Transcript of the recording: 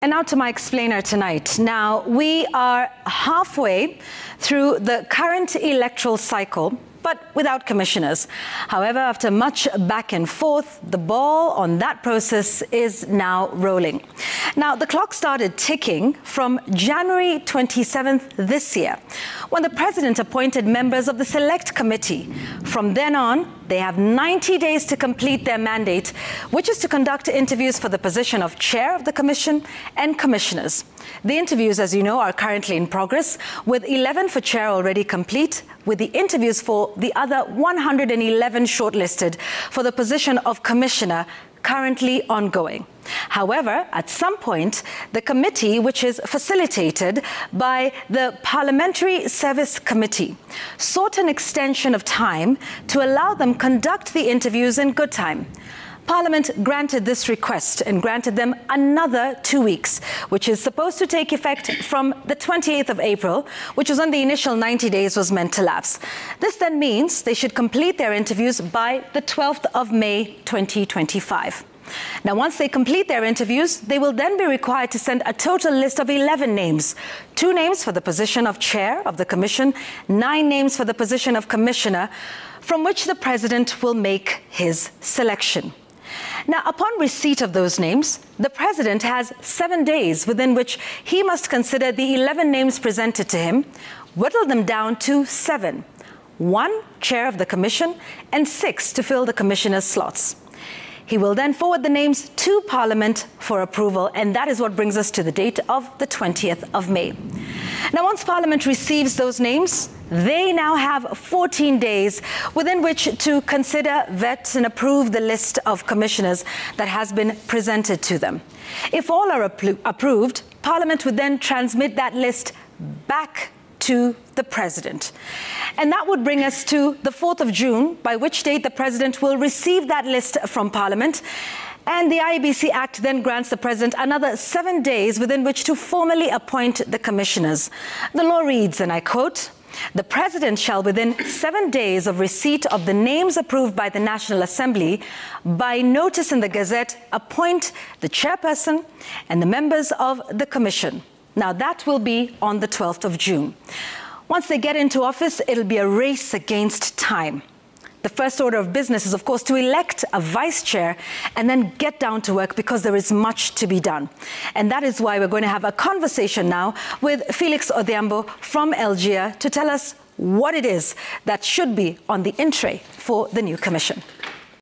And now to my explainer tonight. Now, we are halfway through the current electoral cycle, but without commissioners. However, after much back and forth, the ball on that process is now rolling. Now, the clock started ticking from January 27th this year, when the President appointed members of the Select Committee. From then on, they have 90 days to complete their mandate, which is to conduct interviews for the position of Chair of the Commission and Commissioners. The interviews, as you know, are currently in progress, with 11 for Chair already complete, with the interviews for the other 111 shortlisted for the position of Commissioner currently ongoing. However, at some point, the committee, which is facilitated by the Parliamentary Service Committee, sought an extension of time to allow them conduct the interviews in good time. Parliament granted this request and granted them another 2 weeks, which is supposed to take effect from the 28th of April, which was when the initial 90 days was meant to lapse. This then means they should complete their interviews by the 12th of May 2025. Now, once they complete their interviews, they will then be required to send a total list of 11 names. 2 names for the position of Chair of the Commission, 9 names for the position of Commissioner, from which the President will make his selection. Now, upon receipt of those names, the President has 7 days within which he must consider the 11 names presented to him, whittle them down to 7, 1 Chair of the Commission and 6 to fill the Commissioner's slots. He will then forward the names to Parliament for approval, and that is what brings us to the date of the 20th of May. Now, once Parliament receives those names, they now have 14 days within which to consider, vet and approve the list of commissioners that has been presented to them. If all are approved, Parliament would then transmit that list back to the President. And that would bring us to the 4th of June, by which date the President will receive that list from Parliament. And the IEBC Act then grants the President another 7 days within which to formally appoint the commissioners. The law reads, and I quote, "The President shall, within 7 days of receipt of the names approved by the National Assembly, by notice in the Gazette, appoint the Chairperson and the members of the Commission." Now, that will be on the 12th of June. Once they get into office, it'll be a race against time. The first order of business is, of course, to elect a vice chair and then get down to work, because there is much to be done. And that is why we're going to have a conversation now with Felix Odhiambo from Algiers to tell us what it is that should be on the in tray for the new commission.